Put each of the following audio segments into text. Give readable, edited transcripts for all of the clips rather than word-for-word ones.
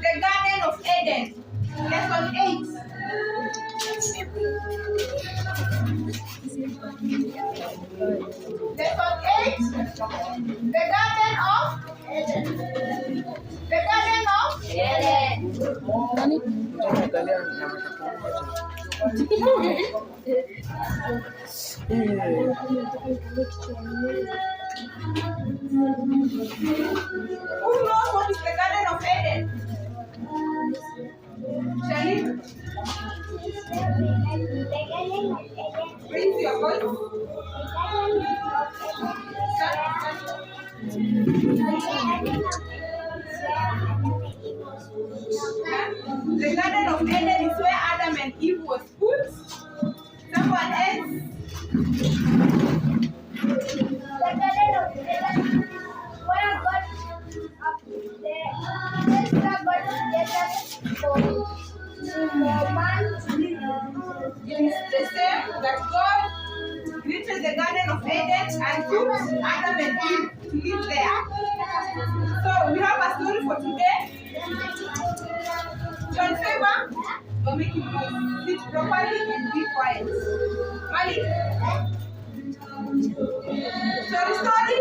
The Garden of Eden. Lesson 8. Lesson 8. The Garden of Eden. The Garden of Eden. Who knows what is the Garden of Eden? Shani? Raise your voice. The Garden of Eden is where Adam and Eve was put. Someone else? The Garden of Eden, where God for man to live. It is the same that God created the Garden of Eden and put Adam and Eve to live there. So we have a story for today. John Favor, don't make it noise. Sit properly and be quiet. Malik. Story.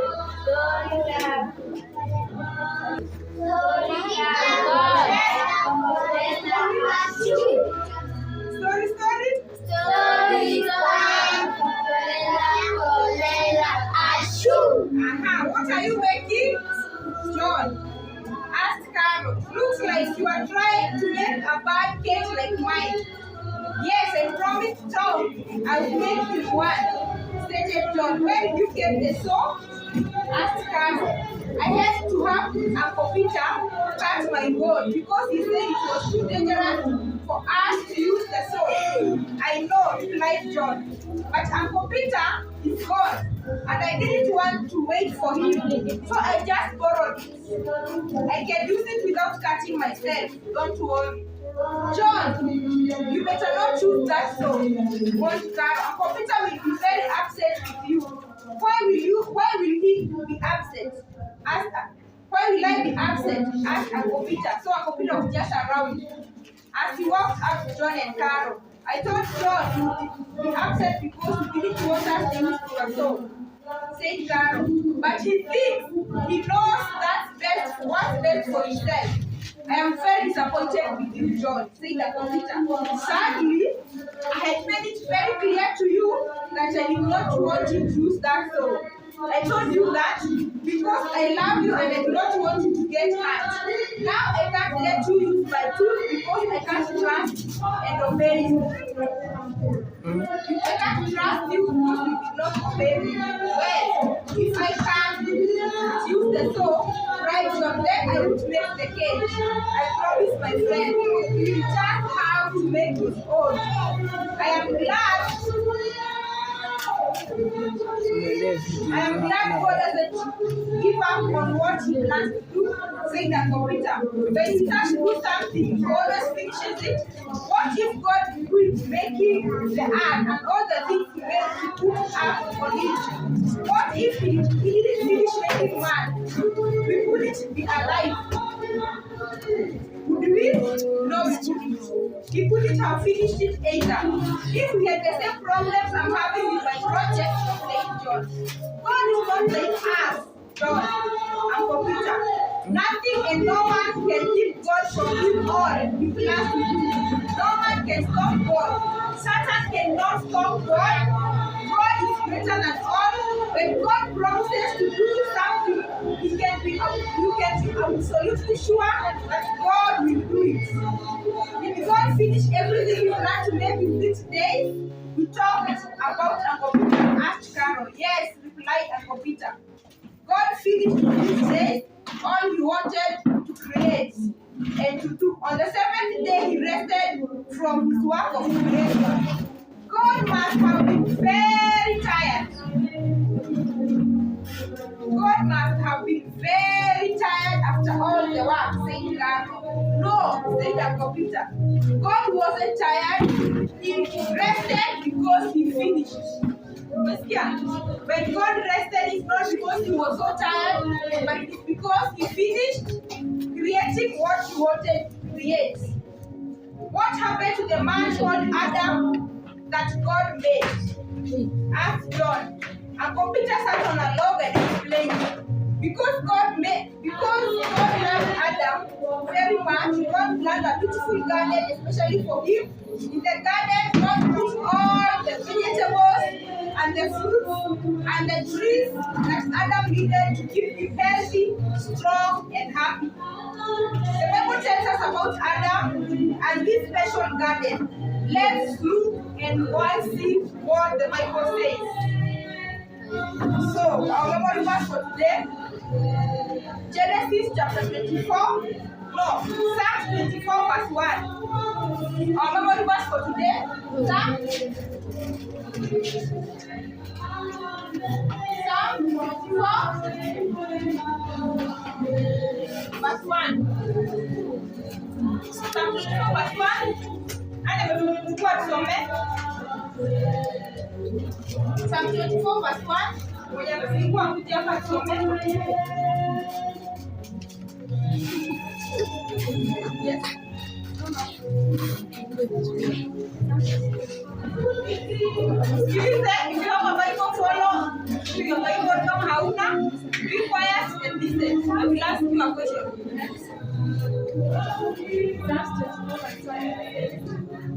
What are you making? John asked Carol. Looks like you are trying to make a bad cake like mine. Yes, I promised Tom I will make you one, stated John. Where did you get the saw? Asked Carol. I had to have Uncle Peter cut my board because he said it was too dangerous for us to use the saw. I know, replied John. But Uncle Peter is gone, and I didn't want to wait for him, so I just borrowed it. I can use it without cutting myself. Don't worry. John, you better not choose that saw. Warned Carol. Uncle Peter will be very upset with you. Why will he be upset? Why will I be upset? Asked Uncle Peter. So Uncle Peter was just around. As he walked up to John and Carol, I thought John would be upset because he didn't want us to use your saw, said Carol. But he thinks he knows what's best for himself. I am very disappointed with you, John, said Uncle Peter. Sadly, I had made it very clear to you that I did not want you to use that saw. I told you that because I love you and I do not want you to get hurt. Now I can't let you use my tools because I can't trust and obey you. I can't trust you because you did not obey me. Well, if I can use the saw, right, John, then I would make the cake. I promise my friend, you will just have to make his own. I am glad God doesn't give up on what he plans to do, said Uncle Peter. When he starts to do something, he always finishes it. What if God quit making the earth and all the things he made to put up on it? What if he didn't finish making man? We wouldn't be alive. Would we? No, we couldn't. He couldn't have finished it either. If we had the same problems I'm having with my project, said John. God is not like us, John, Uncle Peter. Nothing and no one can keep God from doing all he plans to do. No one can stop God. Satan cannot stop God. God is greater than all. When God promises to do something, you can be absolutely sure that God will do it. If God finished everything He planned to make in 6 days, we talked about Uncle Peter, asked Carol. Yes, replied Uncle Peter. God finished in 6 days all He wanted to create and to do. On the 7th day, He rested from His work of creation. God must have been very tired. God must have been very tired after all the work, said Carol. No, said Uncle Peter. God wasn't tired. He rested because He finished. When God rested, it's not because He was so tired, but it's because He finished creating what He wanted the man called Adam that God made? Asked John. And Peter sat on a log and explained. Because God loved Adam very much, God planned a beautiful garden especially for him. In the garden, God put all the vegetables and the fruits and the trees that Adam needed to keep him healthy, strong, and happy. The Bible tells us about Adam and his special garden. Let's look and see what the Bible says. So, our memory verse for today, Genesis chapter 24, Psalm 24 verse 1. Our memory verse for today, Psalm 24 verse 1. Psalm 24 verse 1. And Psalm 24 verse 1. Mwenye amefungua kuja hapa tusome. Yes. If you have a Bible, follow. If your Bible come hauna, be quiet and listen. I will ask you a question.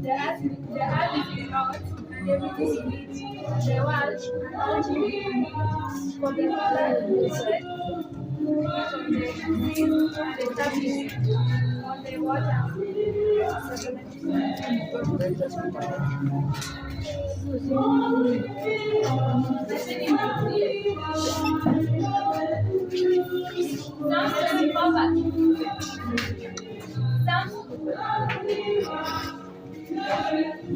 The earth is Lord, and everything in it, the world and all who in it. For the Father said, from the sea and established on the water.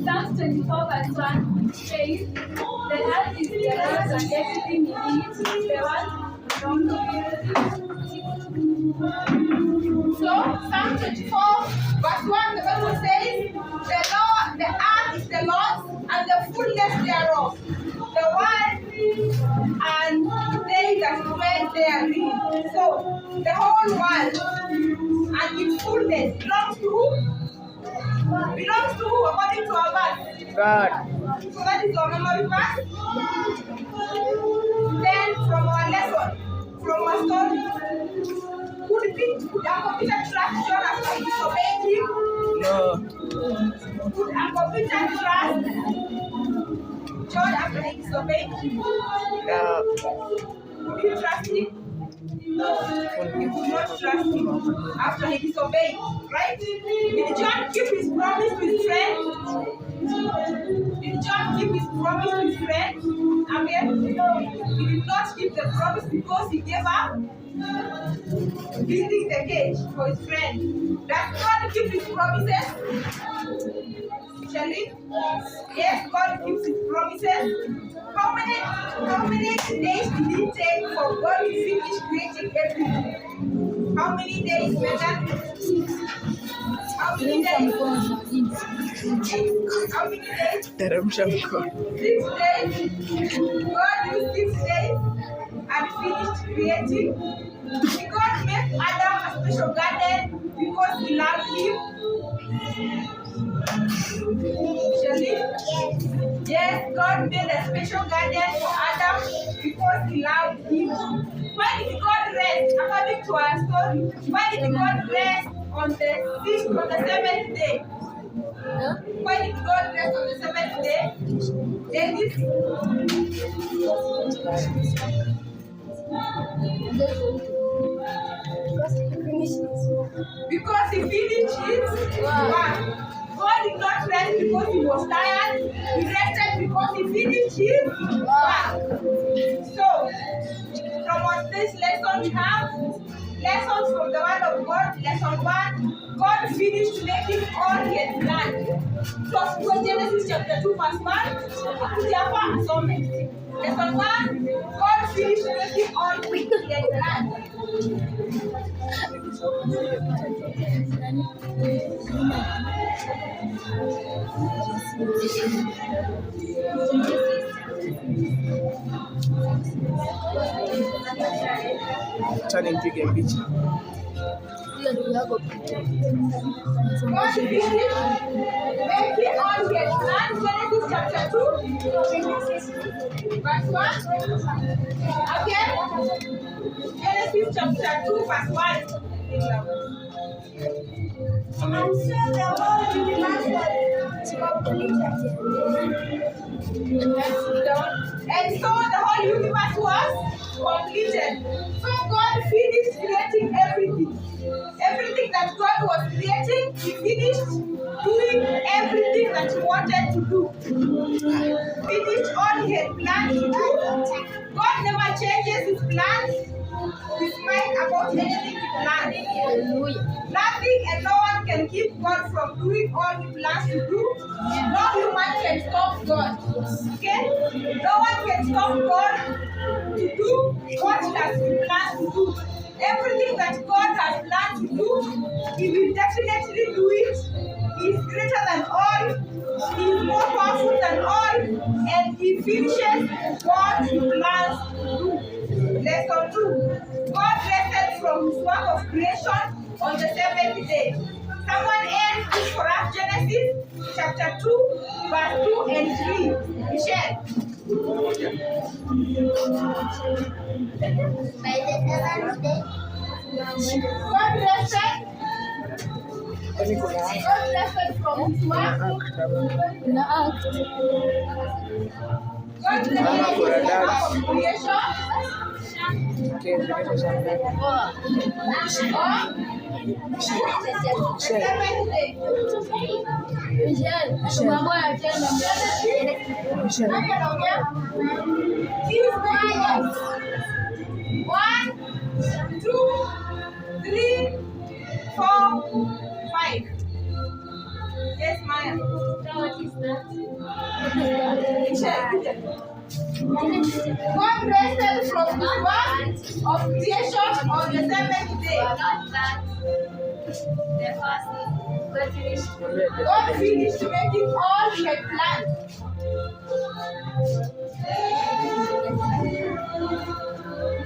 Psalms 24 verse 1 says, the earth is the Lord's and everything in it, the world belongs to Him. So, Psalm 24 verse 1, the Bible says, the earth is the Lord's and the fullness thereof, the world and they that dwell therein. So, the whole world and its fullness belongs to who? Belongs to who according to our verse? God. So that is our memory verse. Then from our lesson, from our story, could Uncle Peter trust John after he disobeyed him? No. Could Uncle Peter trust John after he disobeyed him? No. Could he trust him? He could not trust him after he disobeyed, right? Did John keep his promise to his friend? Did John keep his promise to his friend? Amen. He did not keep the promise because he gave up building the cage for his friend. Does God keep his promises? Shall we? Yes, God keeps his promises. How many days did it take for God to finish creating everything? How many days, Megan? How many days? How many days? 6 days. God used 6 days and finished creating. God made Adam a special garden because he loved him. Yes, God made a special garden for Adam because he loved him. Why did God rest? According to our story, why did God rest on the 7th day? Why did God rest on the 7th day? Because he finished his work. God did not rest because he was tired. He rested because he finished his work. So, from this lesson we have lessons from the word of God. Lesson 1, God finished making all he had planned. So, Genesis chapter 2 verse 1. Lesson 1, God finished making all he had planned. Acha nimpige picha. God finished making all his plans. Genesis chapter 2, verse 1. Again, Genesis chapter 2, verse 1. And so the whole universe was completed. And so the whole universe was completed. So God finished creating everything. Everything that God was creating, He finished doing everything that He wanted to do. Finished all He had planned to do. God never changes His plans, His mind about anything He planned. Nothing and no one can keep God from doing all He plans to do. No human can stop God. Okay? No one can stop God to do what He has planned to do. Everything that God has planned to do, He will definitely do it. He is greater than all. He is more powerful than all. And He finishes what He plans to do. Lesson 2. God rested from His work of creation on the seventh day. Someone else read for us Genesis chapter 2, verse 2 and 3. Michelle. By the seventh day, God rested. God rested from His work. God rested from His work of creation. One, 2, 3, 4, 5. Yes, Maya. What is that? God rested from the work of creation on the seventh day. God finished making all He had planned.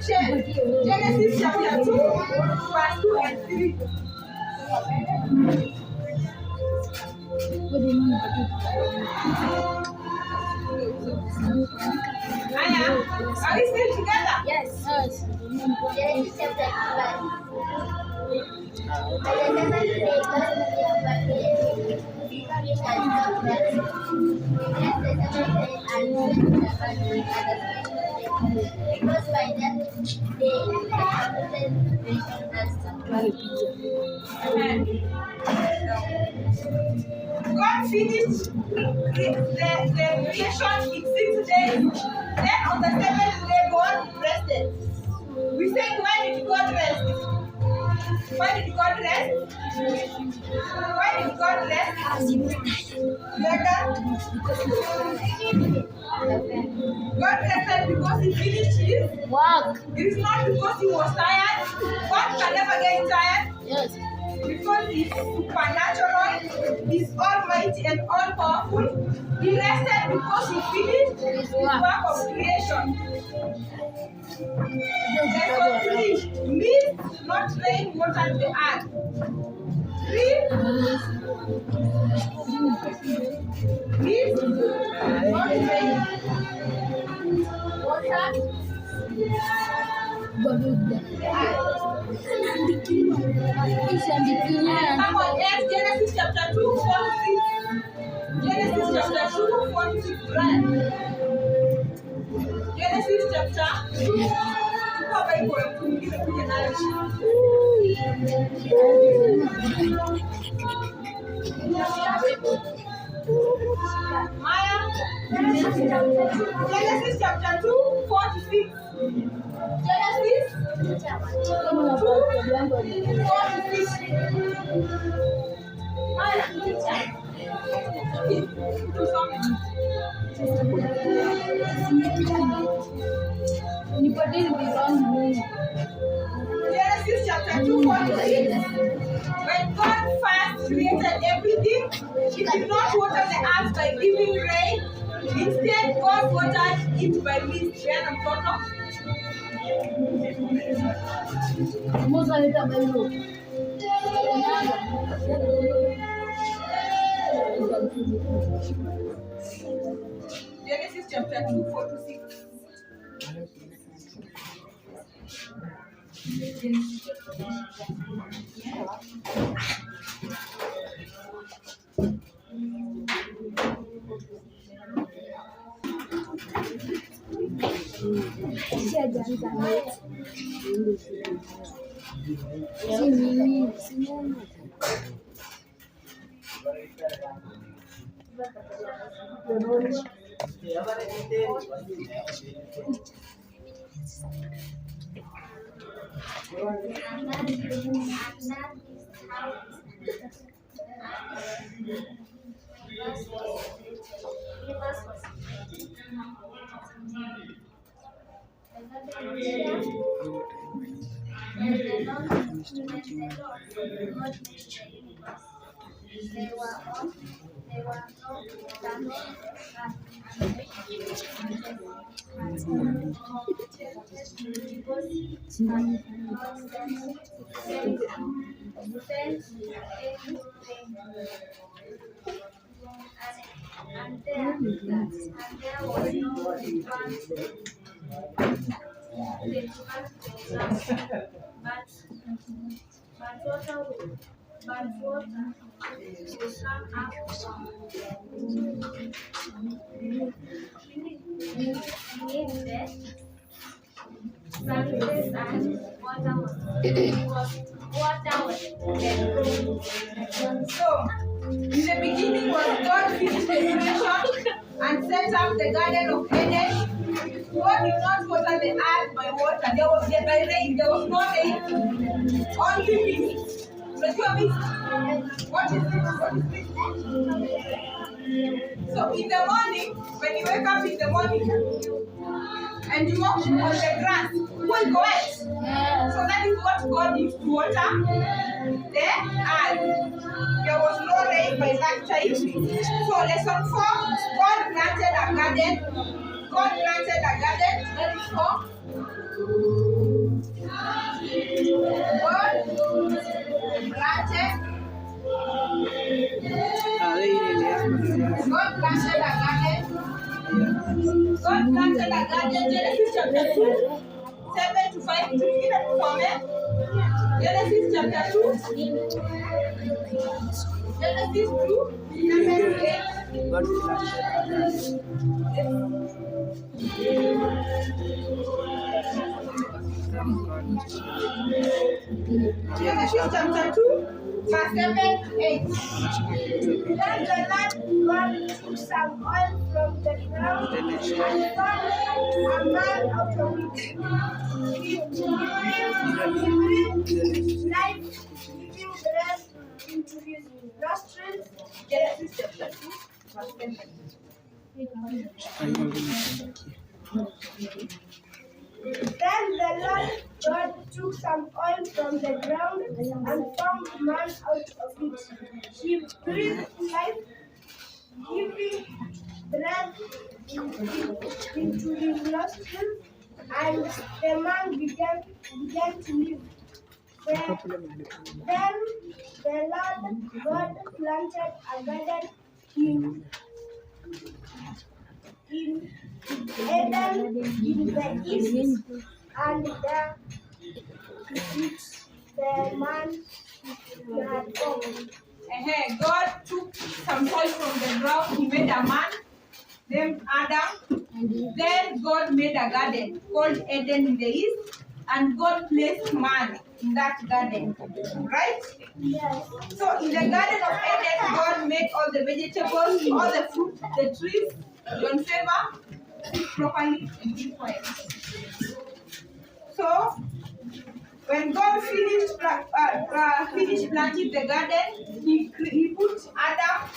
Genesis chapter 2, verse 2 and 3. Aya, are we still together? Yes. Genesis chapter 'Because by that day God finished the creation in 6 days. Then on the 7th day, God rested. We said, why did God rest? Why did God rest? Why did God rest? God rested because He finished His Work. It is not because He was tired. God can never get tired. Yes. Because He is supernatural, He is almighty and all powerful. He rested because He finished His work of creation. Lesson 3. Mist not rain watered the earth. 3. Mist not rain watered Someone else, Genesis chapter 2, 46. Genesis chapter 2, 46. Right. Genesis chapter 2. Maya, Genesis chapter 2, 46. Genesis 2, 46. Maya, Genesis chapter 2, 46. When God first created everything, He did not water the earth by giving rain. Instead, God watered it by mist. Genesis chapter 2, 4 to 6. And there was no but water will come out from beneath the surface, and water was So, in the beginning was God finished the creation and set up the Garden of Eden. God did not water the earth by water. There was by rain. There was no rain. Only wind. But you have what is this? What is this? So in the morning, when you wake up in the morning and you walk on the grass, who will go wet? So that is what God used to water the earth. There was no rain by that time. So lesson 4, God planted a garden. God planted a garden. That is 4. God planted a garden. God planted a garden. Genesis chapter 2, 7 to 5. Genesis chapter 2. Genesis 2, 7 to 8. Genesis chapter 2, verse 7 to 8. Then the Lord God took some oil from the ground and formed a man out of it. He breathed life, giving breath into his nostrils. Genesis chapter 2, verse 10. Then the Lord God took some oil from the ground and formed man out of it. He breathed life, giving breath into his nostrils, and the man began to live. Then the Lord God planted a garden in Eden in the east, and there the man had opened. God took some soil from the ground. He made a man named Adam. Then God made a garden called Eden in the east, and God placed man in that garden. Right? Yes. So in the Garden of Eden, God made all the vegetables, all the fruit, the trees, on favor, properly and equally. So when God finished planting the garden, he put Adam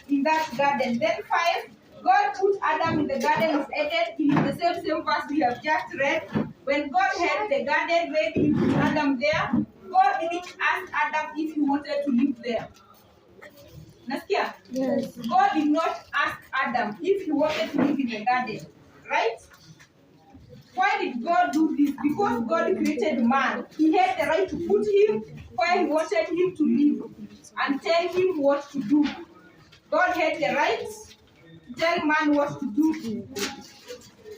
in that garden. Then 5, God put Adam in the Garden of Eden in the same verse we have just read. When God had the garden ready to put Adam there, God didn't ask Adam if he wanted to live there. Nasikia? Yes. God did not ask Adam if he wanted to live in the garden. Right? Why did God do this? Because God created man. He had the right to put him where he wanted him to live. and tell him what to do. God had the right to tell man what to do.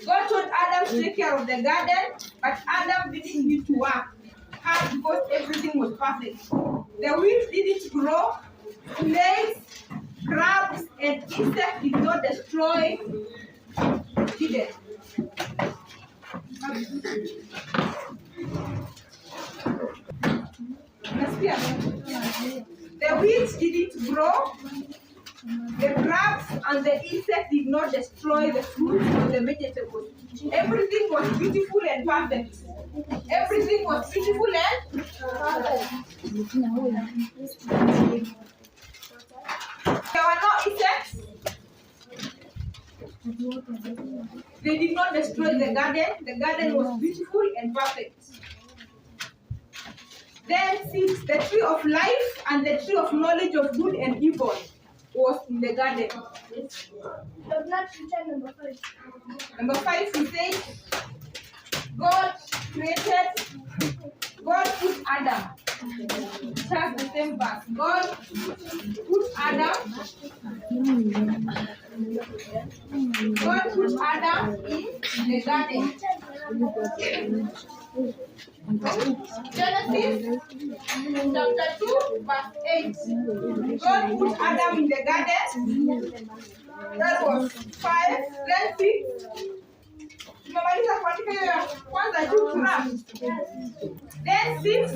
God told Adam to take care of the garden, but Adam didn't need to work hard because everything was perfect. The weeds didn't grow, snakes, crabs, and insects did not destroy Eden. The weeds didn't grow, the crabs and the insects did not destroy the fruits or the vegetables. Everything was beautiful and perfect. Everything was beautiful and perfect. There were no insects. They did not destroy the garden. The garden was beautiful and perfect. Then 6, the tree of life and the tree of knowledge of good and evil was in the garden. Number 5, we say, God put Adam. It has the same verse. God put Adam. God put Adam in the garden. Genesis chapter 2, verse 8. God put Adam in the garden. That was 5, then 6. Then 6,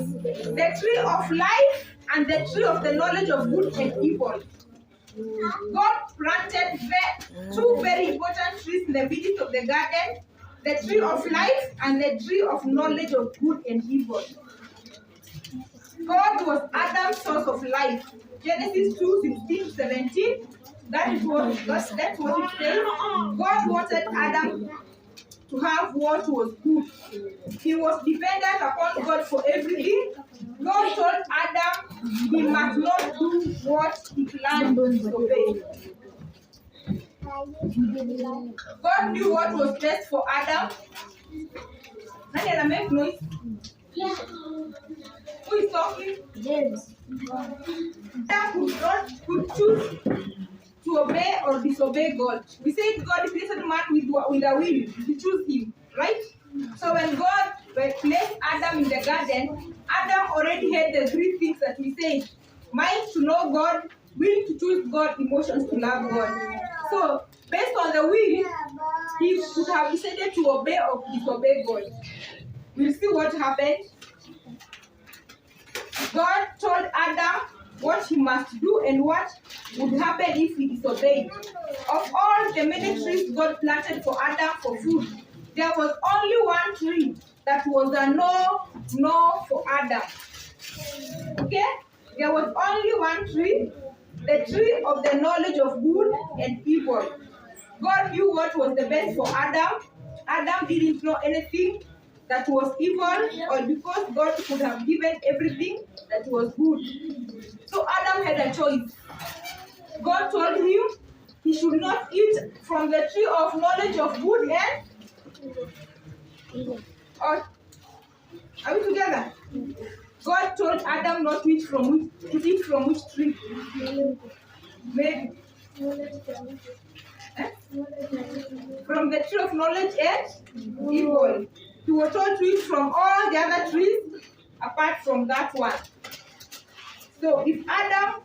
the tree of life and the tree of the knowledge of good and evil. God planted 2 very important trees in the middle of the garden, the tree of life and the tree of knowledge of good and evil. God was Adam's source of life. Genesis 2:16-17. That's what it says. God wanted Adam to have what was good. He was dependent upon God for everything. God told Adam he must not do what he planned to disobey. God knew what was best for Adam. Can make noise? Yeah. Who is talking? James. Adam could choose to obey or disobey God. We said God created man with a will to choose him, right? So when God placed Adam in the garden, Adam already had the 3 things that we said: mind to know God, will to choose God, emotions to love God. So based on the will, he could have decided to obey or disobey God. We'll see what happened. God told Adam what he must do and what would happen if he disobeyed. Of all the many trees God planted for Adam for food, there was only one tree that was a no for Adam. Okay? There was only one tree, the tree of the knowledge of good and evil. God knew what was the best for Adam. Adam didn't know anything that was evil, or because God could have given everything that was good. So Adam had a choice. God told him he should not eat from the tree of knowledge of good and evil. Are we together? God told Adam not to eat from which tree? Maybe. From the tree of knowledge and evil. He was told to eat from all the other trees apart from that one. So if Adam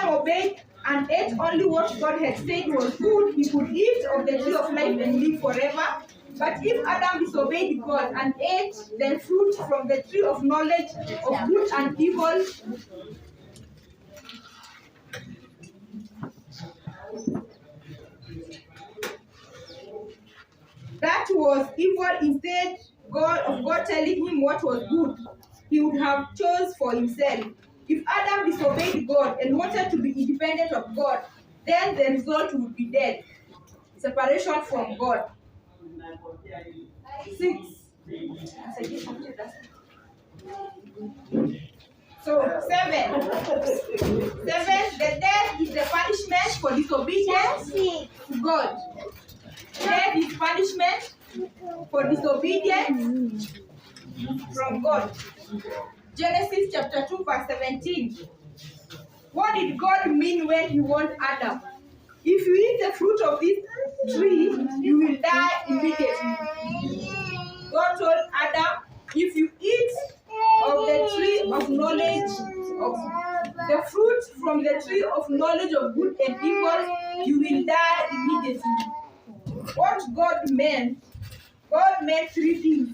obeyed and ate only what God had said was good, he could eat of the tree of life and live forever. But if Adam disobeyed God and ate the fruit from the tree of knowledge of good and evil, that was evil. Instead of God telling him what was good, he would have chose for himself. If Adam disobeyed God and wanted to be independent of God, then the result would be death, separation from God. 6. So 7. 7. The death is the punishment for disobedience to God. Death is punishment for disobedience from God. Genesis chapter 2 verse 17. What did God mean when he warned Adam? If you eat the fruit of this tree, you will die immediately. God told Adam, if you eat of the tree of knowledge, of the fruit from the tree of knowledge of good and evil, you will die immediately. What God meant three things.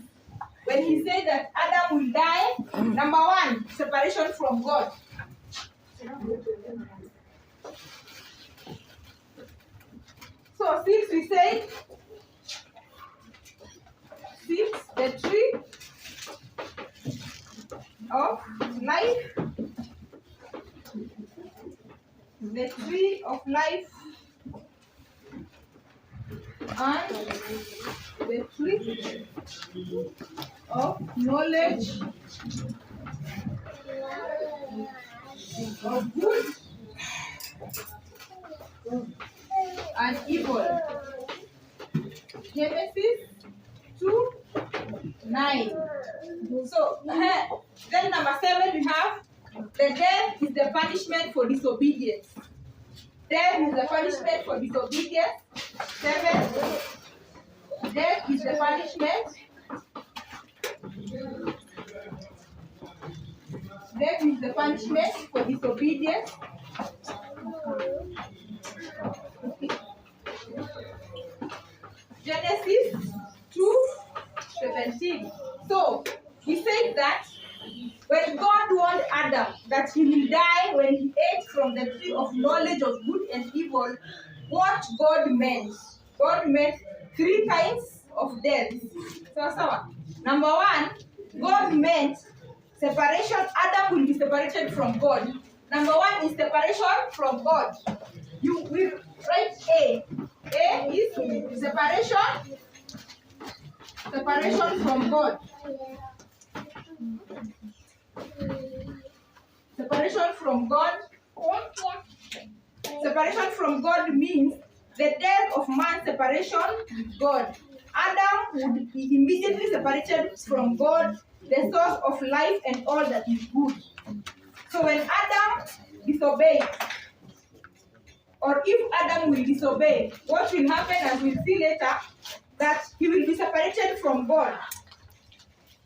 When he said that Adam will die, number one, separation from God. So since we say, the tree of life, the tree of life and the tree of knowledge of good and evil. Genesis 2:9. So then number 7 we have the death is the punishment for disobedience. Death is the punishment for disobedience. 7. Death is the punishment. Death is the punishment for disobedience. Genesis 2:17. So he said that when God warned Adam that he will die when he ate from the tree of knowledge of good and evil, what God meant? God meant 3 kinds of death. So, number 1, God meant separation. Adam will be separated from God. Number 1 is separation from God. You will write A. A is separation from God. Separation from God. Separation from God means the death of man's separation with God. Adam would be immediately separated from God, the source of life and all that is good. So when Adam disobeyed, or if Adam will disobey, what will happen, as we'll see later, that he will be separated from God.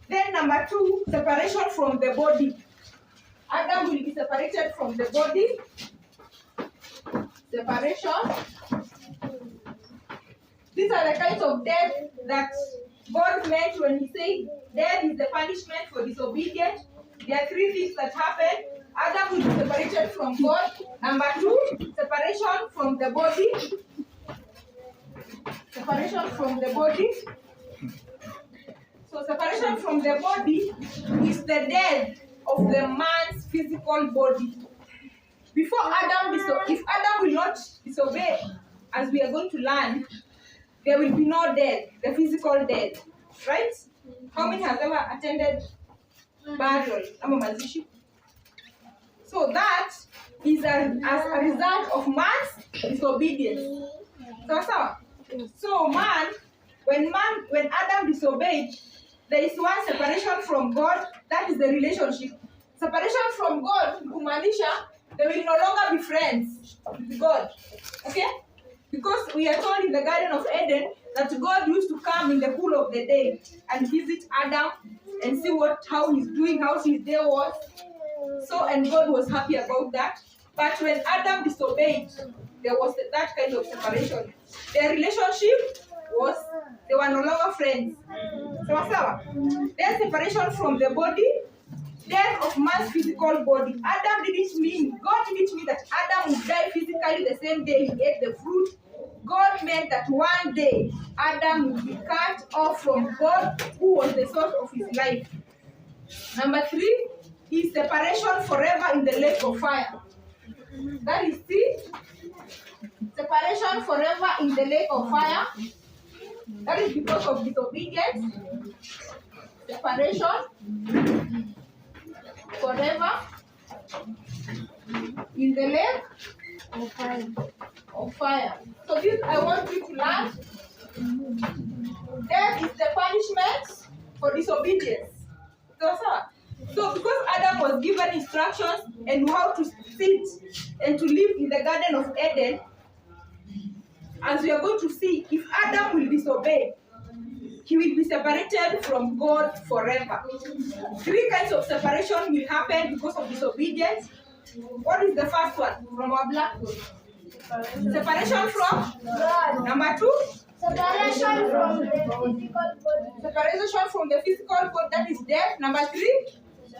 Then number 2, separation from the body. Adam will be separated from the body. Separation. These are the kinds of death that God meant when he said death is the punishment for disobedience. There are 3 things that happen. Adam will be separated from God. Number 2, separation from the body. Separation from the body. So separation from the body is the death of the man's physical body. Before Adam, if Adam will not disobey, as we are going to learn, there will be no death, the physical death, right? How many have ever attended burial? So that is as a result of man's disobedience. So when Adam disobeyed, there is one separation from God. That is the relationship. Separation from God, Kumanisha, they will no longer be friends with God. Okay? Because we are told in the Garden of Eden that God used to come in the cool of the day and visit Adam and see how he's doing, how his day was. So, and God was happy about that. But when Adam disobeyed, there was that kind of separation. Their relationship was, they were no longer friends. So, there's separation from the body, death of man's physical body. God didn't mean that Adam would die physically the same day he ate the fruit. God meant that one day Adam would be cut off from God, who was the source of his life. Number 3 is separation forever in the lake of fire. That is separation forever in the lake of fire. That is because of disobedience. Separation forever in the lake of fire. So this I want you to learn. Death is the punishment for disobedience. So So because Adam was given instructions and how to sit and to live in the Garden of Eden, as we are going to see, if Adam will disobey, he will be separated from God forever. 3 kinds of separation will happen because of disobedience. What is the first one from our blackboard? Separation from God. number 2. Separation from the physical body. Separation from the physical body, that is death. Number 3.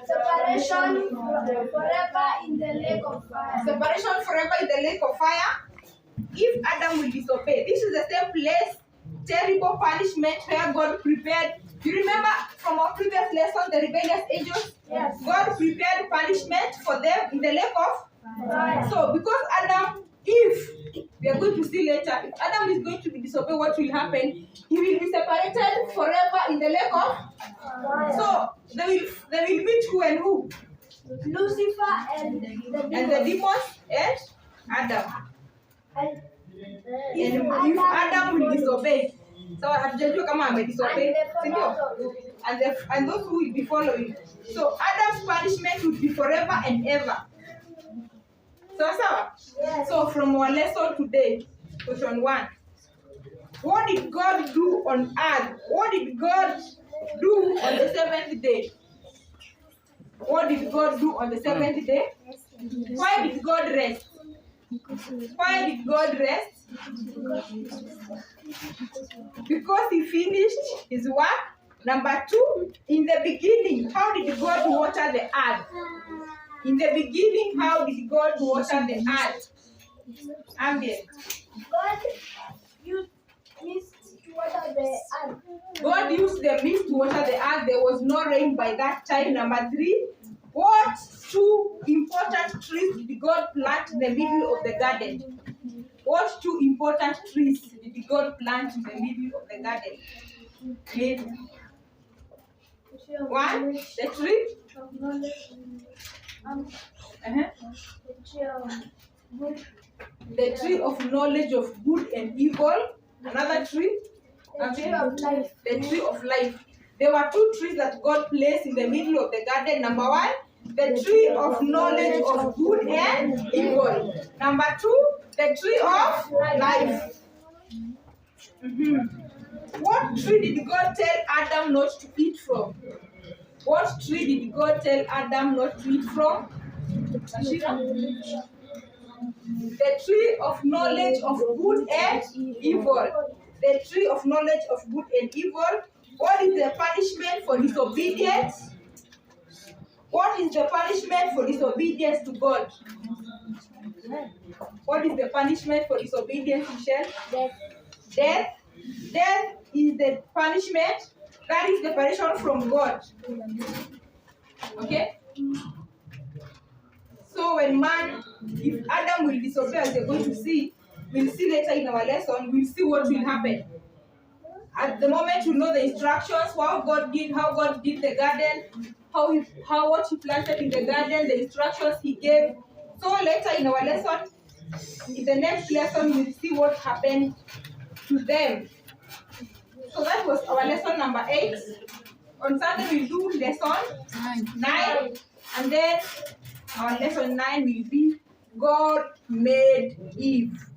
Separation forever in the lake of fire. Separation forever in the lake of fire. If Adam will disobey, this is the same place, terrible punishment where God prepared. You remember from our previous lesson, the rebellious angels? Yes. God prepared punishment for them in the lake of Fire. So because Adam, if we are going to see later, if Adam is going to be disobey, what will happen? He will be separated forever in the lake of. Fire. So they will meet who and who? Lucifer and And the demons and Adam. And If Adam will disobey, so hatujajua kama amedisobey, sindio? And those who will be following. So Adam's punishment will be forever and ever. So, Yes. so from our lesson today, question 1. What did God do on earth? What did God do on the 7th day? What did God do on the 7th day? Why did God rest? Why did God rest? Because he finished his work. Number 2, in the beginning, how did God water the earth? In the beginning, how did God water the earth? Ambient. God used mist to water the earth. God used the mist to water the earth. There was no rain by that time. Number 3, what 2 important trees did God plant in the middle of the garden? What 2 important trees did God plant in the middle of the garden? Okay. 1, the tree. Of knowledge. Uh-huh. The tree of good. The tree of knowledge of good and evil. Another tree. The tree of life. The tree of life. There were 2 trees that God placed in the middle of the garden. Number 1, the tree of knowledge of good and evil. Number 2, the tree of life. What tree did God tell Adam not to eat from? What tree did God tell Adam not to eat from? The tree of knowledge of good and evil. The tree of knowledge of good and evil. What is the punishment for disobedience? What is the punishment for disobedience to God? What is the punishment for disobedience, Michelle? Death. Death is the punishment. That is separation from God. Okay? So when if Adam will disobey, as you're going to see, we'll see later in our lesson, we'll see what will happen. At the moment, you know the instructions, how God did the garden, what he planted in the garden, the instructions he gave. So later in our lesson, in the next lesson, we'll see what happened to them. So that was our lesson number 8. On Sunday, we'll do lesson 9. And then our lesson 9 will be God made Eve.